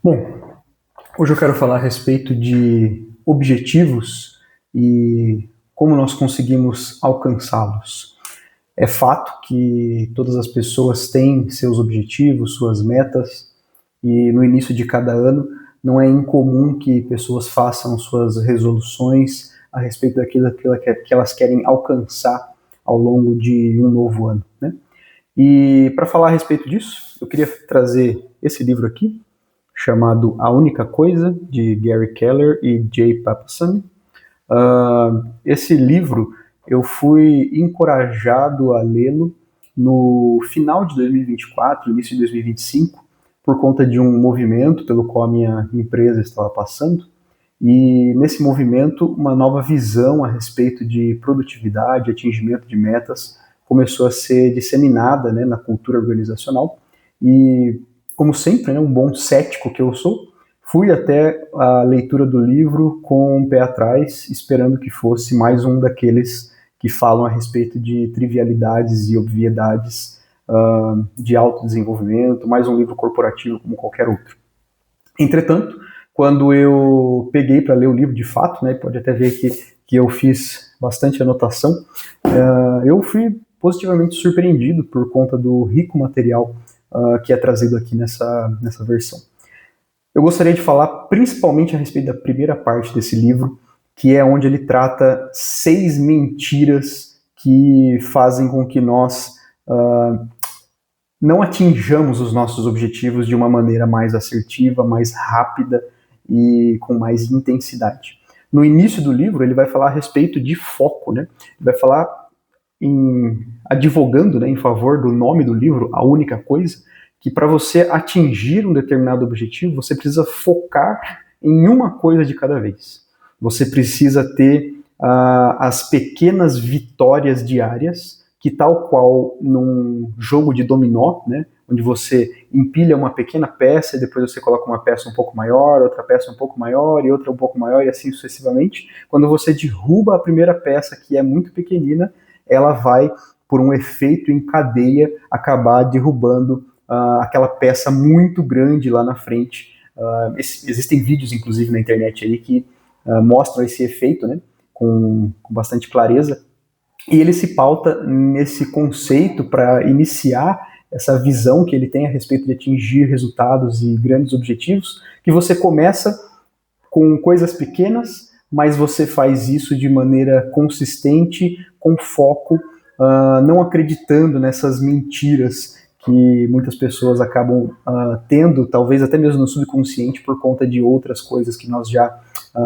Bom, hoje eu quero falar a respeito de objetivos e como nós conseguimos alcançá-los. É fato que todas as pessoas têm seus objetivos, suas metas, e no início de cada ano não é incomum que pessoas façam suas resoluções a respeito daquilo que elas querem alcançar ao longo de um novo ano, né? E para falar a respeito disso, eu queria trazer esse livro aqui, chamado A Única Coisa, de Gary Keller e Jay Papasan. Esse livro eu fui encorajado a lê-lo no final de 2024, início de 2025, por conta de um movimento pelo qual a minha empresa estava passando. E nesse movimento, uma nova visão a respeito de produtividade, atingimento de metas, começou a ser disseminada, né, na cultura organizacional. E, como sempre, né, um bom cético que eu sou, fui até a leitura do livro com um pé atrás, esperando que fosse mais um daqueles que falam a respeito de trivialidades e obviedades de autodesenvolvimento, mais um livro corporativo como qualquer outro. Entretanto, quando eu peguei para ler o livro de fato, né, pode até ver que eu fiz bastante anotação, eu fui positivamente surpreendido por conta do rico material que é trazido aqui nessa versão. Eu gostaria de falar principalmente a respeito da primeira parte desse livro, que é onde ele trata 6 mentiras que fazem com que nós não atinjamos os nossos objetivos de uma maneira mais assertiva, mais rápida e com mais intensidade. No início do livro, ele vai falar a respeito de foco, né? Ele vai falar advogando, né, em favor do nome do livro, A Única Coisa, que para você atingir um determinado objetivo, você precisa focar em uma coisa de cada vez. Você precisa ter as pequenas vitórias diárias, que tal qual num jogo de dominó, né, onde você empilha uma pequena peça e depois você coloca uma peça um pouco maior, outra peça um pouco maior e outra um pouco maior e assim sucessivamente. Quando você derruba a primeira peça, que é muito pequenina, ela vai, por um efeito em cadeia, acabar derrubando aquela peça muito grande lá na frente. Existem vídeos, inclusive, na internet aí que mostram esse efeito, né, com bastante clareza. E ele se pauta nesse conceito para iniciar essa visão que ele tem a respeito de atingir resultados e grandes objetivos, que você começa com coisas pequenas, mas você faz isso de maneira consistente, com foco, não acreditando nessas mentiras que muitas pessoas acabam tendo, talvez até mesmo no subconsciente, por conta de outras coisas que nós já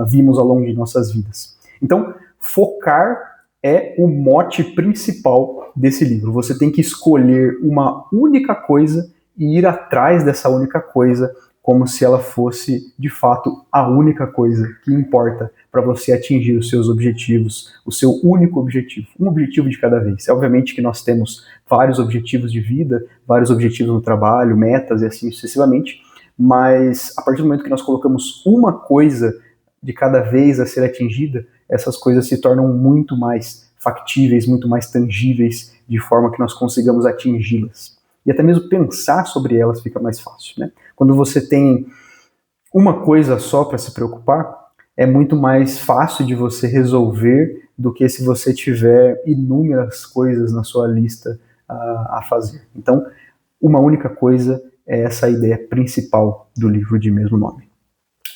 vimos ao longo de nossas vidas. Então, focar é o mote principal desse livro. Você tem que escolher uma única coisa e ir atrás dessa única coisa, como se ela fosse, de fato, a única coisa que importa para você atingir os seus objetivos, o seu único objetivo, um objetivo de cada vez. É obviamente que nós temos vários objetivos de vida, vários objetivos no trabalho, metas e assim sucessivamente, mas a partir do momento que nós colocamos uma coisa de cada vez a ser atingida, essas coisas se tornam muito mais factíveis, muito mais tangíveis, de forma que nós consigamos atingi-las. E até mesmo pensar sobre elas fica mais fácil, né? Quando você tem uma coisa só para se preocupar, é muito mais fácil de você resolver do que se você tiver inúmeras coisas na sua lista a fazer. Então, uma única coisa é essa ideia principal do livro de mesmo nome.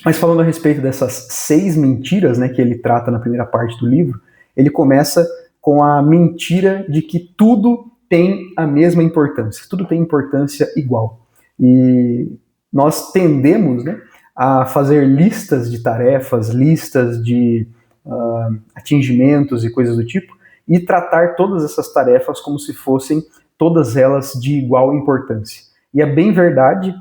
Mas falando a respeito dessas 6 mentiras, né, que ele trata na primeira parte do livro, ele começa com a mentira de que tudo tem a mesma importância, tudo tem importância igual. E nós tendemos, né, a fazer listas de tarefas, listas de atingimentos e coisas do tipo, e tratar todas essas tarefas como se fossem todas elas de igual importância. E é bem verdade,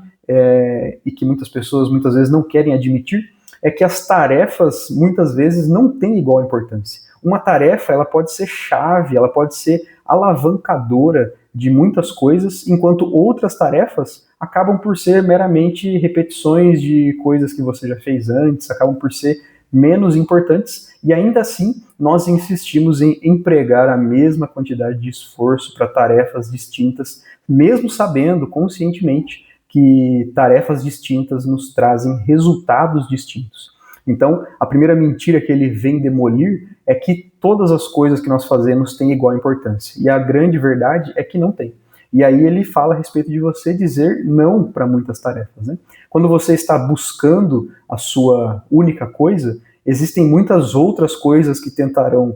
e que muitas pessoas muitas vezes não querem admitir, é que as tarefas muitas vezes não têm igual importância. Uma tarefa, ela pode ser chave, ela pode ser alavancadora de muitas coisas, enquanto outras tarefas acabam por ser meramente repetições de coisas que você já fez antes, acabam por ser menos importantes, e ainda assim nós insistimos em empregar a mesma quantidade de esforço para tarefas distintas, mesmo sabendo conscientemente que tarefas distintas nos trazem resultados distintos. Então, a primeira mentira que ele vem demolir é que todas as coisas que nós fazemos têm igual importância. E a grande verdade é que não tem. E aí ele fala a respeito de você dizer não para muitas tarefas, né? Quando você está buscando a sua única coisa, existem muitas outras coisas que tentarão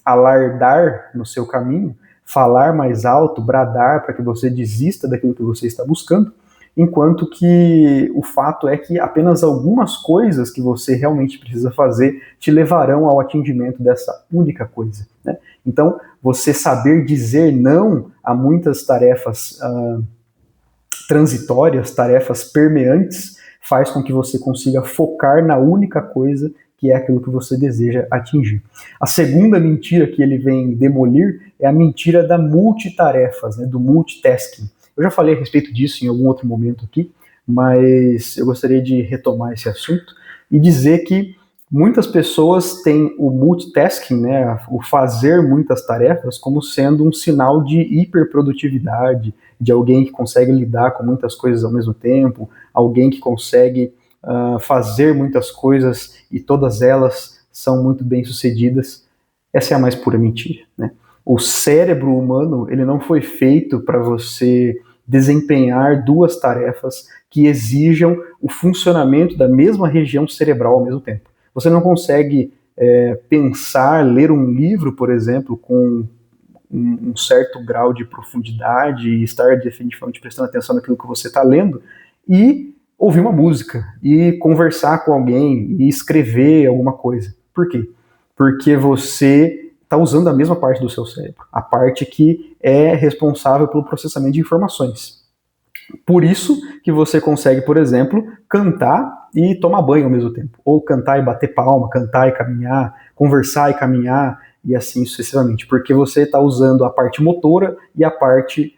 alardar no seu caminho, falar mais alto, bradar para que você desista daquilo que você está buscando, enquanto que o fato é que apenas algumas coisas que você realmente precisa fazer te levarão ao atingimento dessa única coisa, né? Então, você saber dizer não a muitas tarefas transitórias, tarefas permeantes, faz com que você consiga focar na única coisa que é aquilo que você deseja atingir. A segunda mentira que ele vem demolir é a mentira da multitarefas, né, do multitasking. Eu já falei a respeito disso em algum outro momento aqui, mas eu gostaria de retomar esse assunto e dizer que muitas pessoas têm o multitasking, né, o fazer muitas tarefas, como sendo um sinal de hiperprodutividade, de alguém que consegue lidar com muitas coisas ao mesmo tempo, alguém que consegue fazer muitas coisas e todas elas são muito bem sucedidas. Essa é a mais pura mentira, né? O cérebro humano, ele não foi feito para você desempenhar duas tarefas que exijam o funcionamento da mesma região cerebral ao mesmo tempo. Você não consegue pensar, ler um livro, por exemplo, com um certo grau de profundidade e estar definitivamente prestando atenção naquilo que você está lendo e ouvir uma música, e conversar com alguém, e escrever alguma coisa. Por quê? Porque você está usando a mesma parte do seu cérebro, a parte que é responsável pelo processamento de informações. Por isso que você consegue, por exemplo, cantar e tomar banho ao mesmo tempo, ou cantar e bater palma, cantar e caminhar, conversar e caminhar, e assim sucessivamente, porque você está usando a parte motora e a parte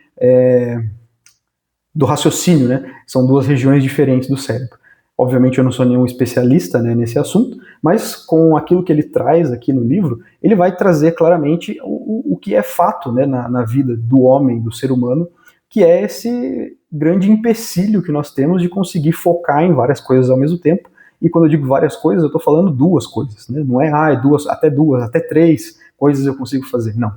do raciocínio, né? São duas regiões diferentes do cérebro. Obviamente eu não sou nenhum especialista, né, nesse assunto, mas com aquilo que ele traz aqui no livro, ele vai trazer claramente o que é fato, né, na vida do homem, do ser humano, que é esse grande empecilho que nós temos de conseguir focar em várias coisas ao mesmo tempo. E quando eu digo várias coisas, eu estou falando duas coisas, né? Não é duas, até três coisas eu consigo fazer. Não.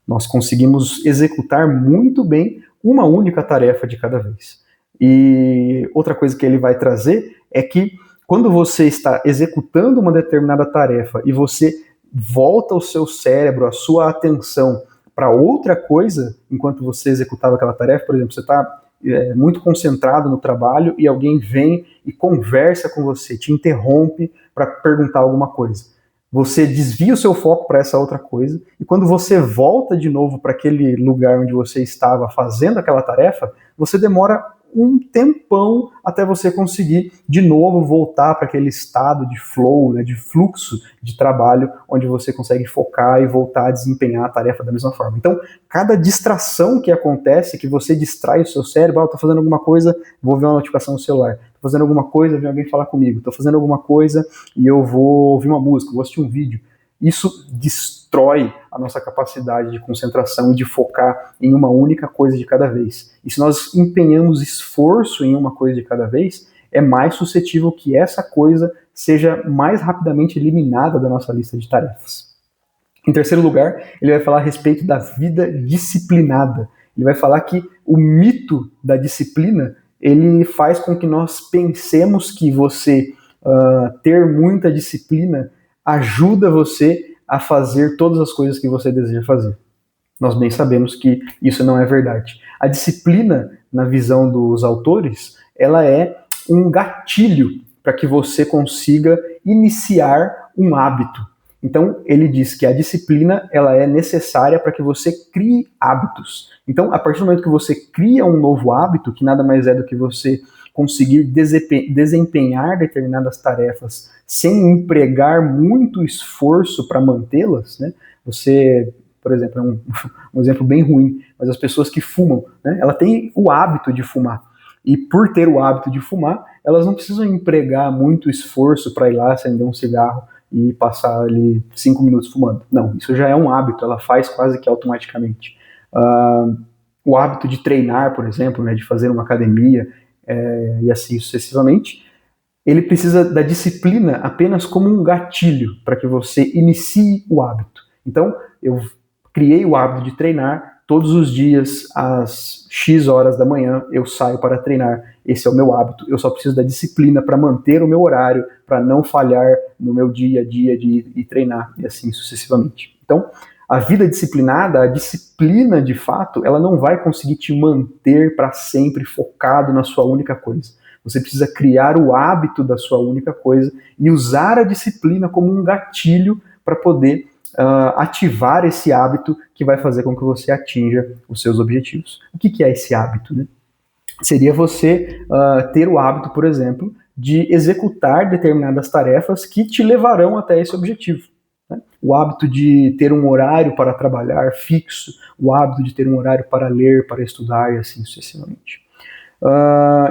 Nós conseguimos executar muito bem uma única tarefa de cada vez. E outra coisa que ele vai trazer é que quando você está executando uma determinada tarefa e você volta o seu cérebro, a sua atenção para outra coisa, enquanto você executava aquela tarefa, por exemplo, você está muito concentrado no trabalho e alguém vem e conversa com você, te interrompe para perguntar alguma coisa. Você desvia o seu foco para essa outra coisa, e quando você volta de novo para aquele lugar onde você estava fazendo aquela tarefa, você demora um tempão até você conseguir de novo voltar para aquele estado de flow, né, de fluxo de trabalho, onde você consegue focar e voltar a desempenhar a tarefa da mesma forma. Então, cada distração que acontece, que você distrai o seu cérebro, estou fazendo alguma coisa, vou ver uma notificação no celular, estou fazendo alguma coisa, vem alguém falar comigo, estou fazendo alguma coisa e eu vou ouvir uma música, vou assistir um vídeo. Isso destrói a nossa capacidade de concentração e de focar em uma única coisa de cada vez. E se nós empenhamos esforço em uma coisa de cada vez, é mais suscetível que essa coisa seja mais rapidamente eliminada da nossa lista de tarefas. Em terceiro lugar, ele vai falar a respeito da vida disciplinada. Ele vai falar que o mito da disciplina, ele faz com que nós pensemos que você ter muita disciplina ajuda você a fazer todas as coisas que você deseja fazer. Nós bem sabemos que isso não é verdade. A disciplina, na visão dos autores, ela é um gatilho para que você consiga iniciar um hábito. Então, ele diz que a disciplina ela é necessária para que você crie hábitos. Então, a partir do momento que você cria um novo hábito, que nada mais é do que você conseguir desempenhar determinadas tarefas sem empregar muito esforço para mantê-las, né? Você, por exemplo, é um exemplo bem ruim, mas as pessoas que fumam, né? Ela tem o hábito de fumar. E por ter o hábito de fumar, elas não precisam empregar muito esforço para ir lá acender um cigarro e passar ali 5 minutos fumando. Não, isso já é um hábito, ela faz quase que automaticamente. o hábito de treinar, por exemplo, né, de fazer uma academia, e assim sucessivamente, ele precisa da disciplina apenas como um gatilho para que você inicie o hábito. Então, eu criei o hábito de treinar, todos os dias, às X horas da manhã, eu saio para treinar. Esse é o meu hábito. Eu só preciso da disciplina para manter o meu horário, para não falhar no meu dia a dia de ir treinar, e assim sucessivamente. Então, a vida disciplinada, a disciplina de fato, ela não vai conseguir te manter para sempre focado na sua única coisa. Você precisa criar o hábito da sua única coisa e usar a disciplina como um gatilho para poder ativar esse hábito que vai fazer com que você atinja os seus objetivos. O que é esse hábito, né? Seria você ter o hábito, por exemplo, de executar determinadas tarefas que te levarão até esse objetivo. Né? O hábito de ter um horário para trabalhar fixo, o hábito de ter um horário para ler, para estudar e assim sucessivamente.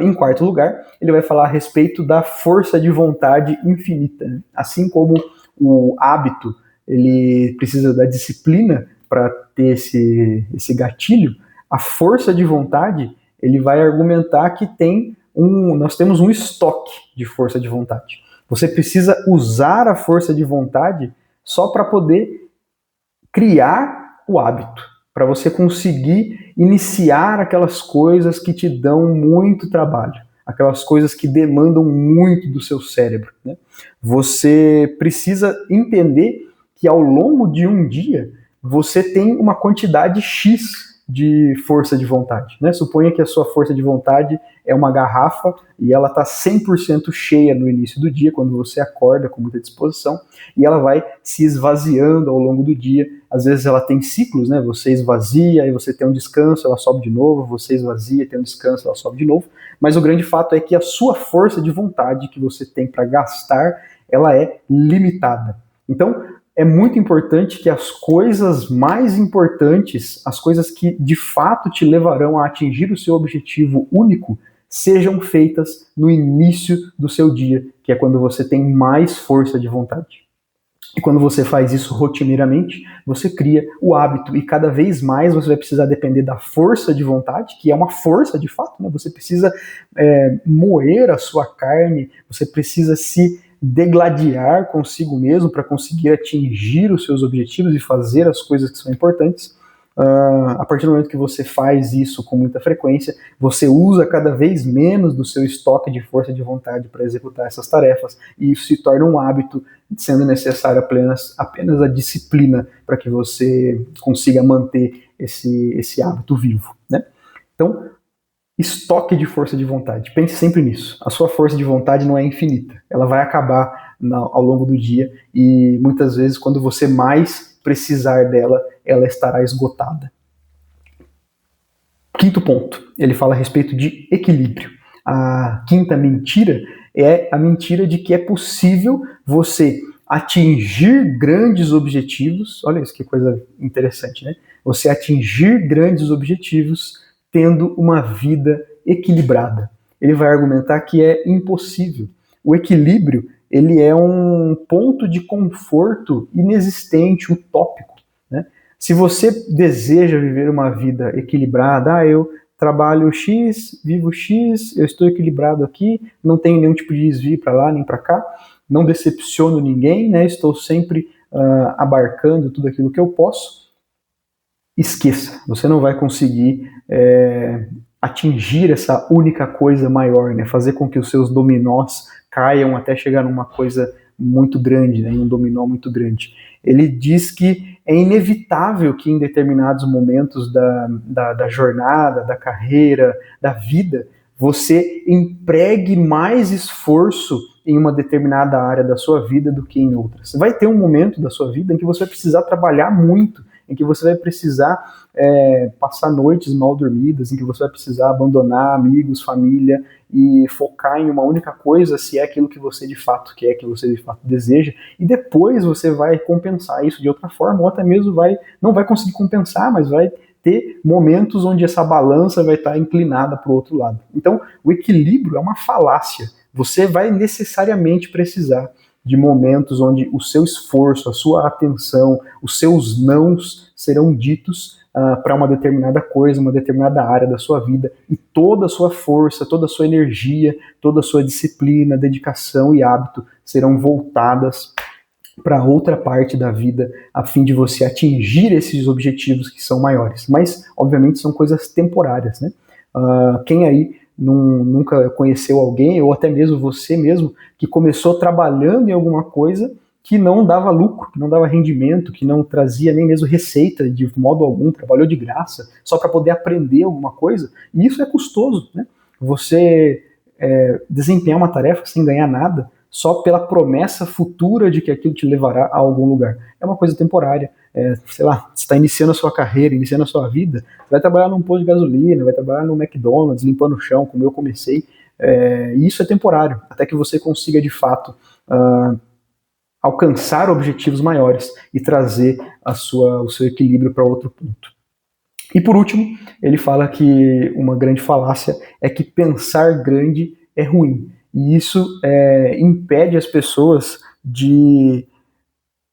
Em quarto lugar, ele vai falar a respeito da força de vontade infinita. Né? Assim como o hábito ele precisa da disciplina para ter esse gatilho, a força de vontade ele vai argumentar que nós temos um estoque de força de vontade. Você precisa usar a força de vontade só para poder criar o hábito, para você conseguir iniciar aquelas coisas que te dão muito trabalho, aquelas coisas que demandam muito do seu cérebro. Né? Você precisa entender que ao longo de um dia você tem uma quantidade X de força de vontade. Né? Suponha que a sua força de vontade é uma garrafa e ela está 100% cheia no início do dia, quando você acorda com muita disposição, e ela vai se esvaziando ao longo do dia. Às vezes ela tem ciclos, né? Você esvazia, aí você tem um descanso, ela sobe de novo, você esvazia, tem um descanso, ela sobe de novo. Mas o grande fato é que a sua força de vontade que você tem para gastar, ela é limitada. Então, é muito importante que as coisas mais importantes, as coisas que de fato te levarão a atingir o seu objetivo único, sejam feitas no início do seu dia, que é quando você tem mais força de vontade. E quando você faz isso rotineiramente, você cria o hábito e cada vez mais você vai precisar depender da força de vontade, que é uma força de fato, né? Você precisa moer a sua carne, você precisa se degladiar consigo mesmo para conseguir atingir os seus objetivos e fazer as coisas que são importantes. A partir do momento que você faz isso com muita frequência, você usa cada vez menos do seu estoque de força de vontade para executar essas tarefas, e isso se torna um hábito, sendo necessário apenas a disciplina para que você consiga manter esse hábito vivo. Né? Então, estoque de força de vontade. Pense sempre nisso. A sua força de vontade não é infinita. Ela vai acabar ao longo do dia e muitas vezes, quando você mais precisar dela, ela estará esgotada. Quinto ponto, ele fala a respeito de equilíbrio. A quinta mentira é a mentira de que é possível você atingir grandes objetivos. Olha isso, que coisa interessante, né? Você atingir grandes objetivos tendo uma vida equilibrada. Ele vai argumentar que é impossível. O equilíbrio, ele é um ponto de conforto inexistente, utópico. Né? Se você deseja viver uma vida equilibrada, eu trabalho X, vivo X, eu estou equilibrado aqui, não tenho nenhum tipo de desvio para lá nem para cá, não decepciono ninguém, né? Estou sempre abarcando tudo aquilo que eu posso. Esqueça, você não vai conseguir atingir essa única coisa maior, né? Fazer com que os seus dominós caiam até chegar numa coisa muito grande, né? Em um dominó muito grande. Ele diz que é inevitável que em determinados momentos da jornada, da carreira, da vida, você empregue mais esforço em uma determinada área da sua vida do que em outras. Vai ter um momento da sua vida em que você vai precisar trabalhar muito, em que você vai precisar passar noites mal dormidas, em que você vai precisar abandonar amigos, família e focar em uma única coisa, se é aquilo que você de fato quer, que você de fato deseja, e depois você vai compensar isso de outra forma, ou até mesmo não vai conseguir compensar, mas vai ter momentos onde essa balança vai estar inclinada para o outro lado. Então, o equilíbrio é uma falácia. Você vai necessariamente precisar de momentos onde o seu esforço, a sua atenção, os seus nãos serão ditos para uma determinada coisa, uma determinada área da sua vida, e toda a sua força, toda a sua energia, toda a sua disciplina, dedicação e hábito serão voltadas para outra parte da vida, a fim de você atingir esses objetivos que são maiores. Mas, obviamente, são coisas temporárias, né? Quem aí nunca conheceu alguém, ou até mesmo você mesmo, que começou trabalhando em alguma coisa que não dava lucro, que não dava rendimento, que não trazia nem mesmo receita de modo algum, trabalhou de graça, só para poder aprender alguma coisa, e isso é custoso, né? Você desempenhar uma tarefa sem ganhar nada, só pela promessa futura de que aquilo te levará a algum lugar. É uma coisa temporária. Sei lá, você está iniciando a sua carreira, iniciando a sua vida, você vai trabalhar num posto de gasolina, vai trabalhar no McDonald's, limpando o chão, como eu comecei, e isso é temporário, até que você consiga de fato alcançar objetivos maiores e trazer o seu equilíbrio para outro ponto. E por último, ele fala que uma grande falácia é que pensar grande é ruim. E isso impede as pessoas de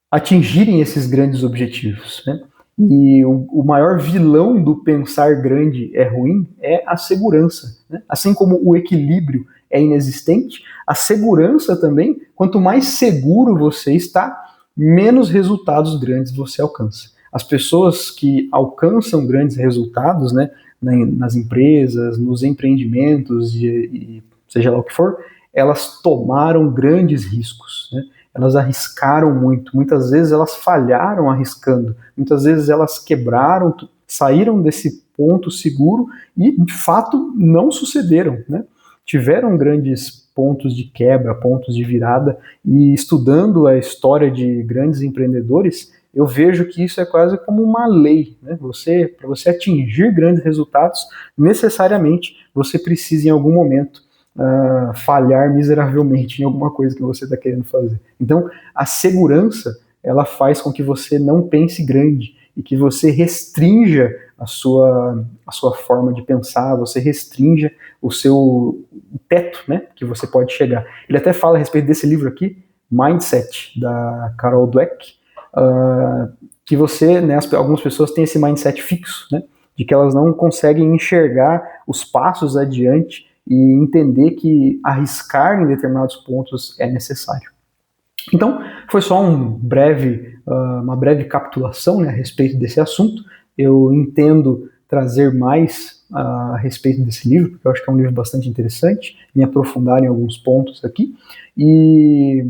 atingirem esses grandes objetivos, né? E o maior vilão do pensar grande é ruim é a segurança, né? Assim como o equilíbrio é inexistente, a segurança também, quanto mais seguro você está, menos resultados grandes você alcança. As pessoas que alcançam grandes resultados, né, nas empresas, nos empreendimentos e seja lá o que for, elas tomaram grandes riscos, né? Elas arriscaram muito, muitas vezes elas falharam arriscando, muitas vezes elas quebraram, saíram desse ponto seguro e de fato não sucederam, né? Tiveram grandes pontos de quebra, pontos de virada, e estudando a história de grandes empreendedores, eu vejo que isso é quase como uma lei, né? Para você atingir grandes resultados, necessariamente você precisa em algum momento falhar miseravelmente em alguma coisa que você está querendo fazer. Então, a segurança, ela faz com que você não pense grande e que você restrinja a sua forma de pensar, você restrinja o seu teto, né, que você pode chegar. Ele até fala a respeito desse livro aqui, Mindset, da Carol Dweck, que você, né, algumas pessoas têm esse mindset fixo, né, de que elas não conseguem enxergar os passos adiante e entender que arriscar em determinados pontos é necessário. Então, foi só uma breve capitulação, né, a respeito desse assunto. Eu entendo trazer mais a respeito desse livro, porque eu acho que é um livro bastante interessante, me aprofundar em alguns pontos aqui, e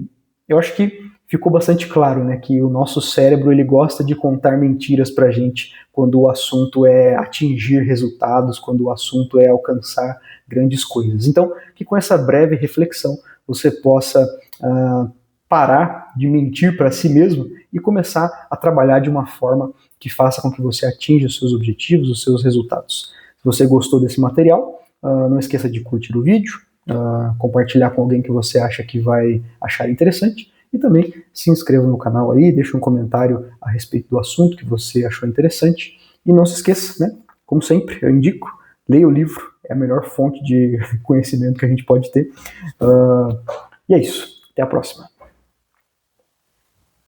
eu acho que ficou bastante claro, né, que o nosso cérebro ele gosta de contar mentiras pra gente quando o assunto é atingir resultados, quando o assunto é alcançar grandes coisas. Então, que com essa breve reflexão você possa parar de mentir para si mesmo e começar a trabalhar de uma forma que faça com que você atinja os seus objetivos, os seus resultados. Se você gostou desse material, não esqueça de curtir o vídeo, compartilhar com alguém que você acha que vai achar interessante, e também se inscreva no canal aí, deixe um comentário a respeito do assunto que você achou interessante. E não se esqueça, né? Como sempre, eu indico, leia o livro, é a melhor fonte de conhecimento que a gente pode ter. E é isso, até a próxima.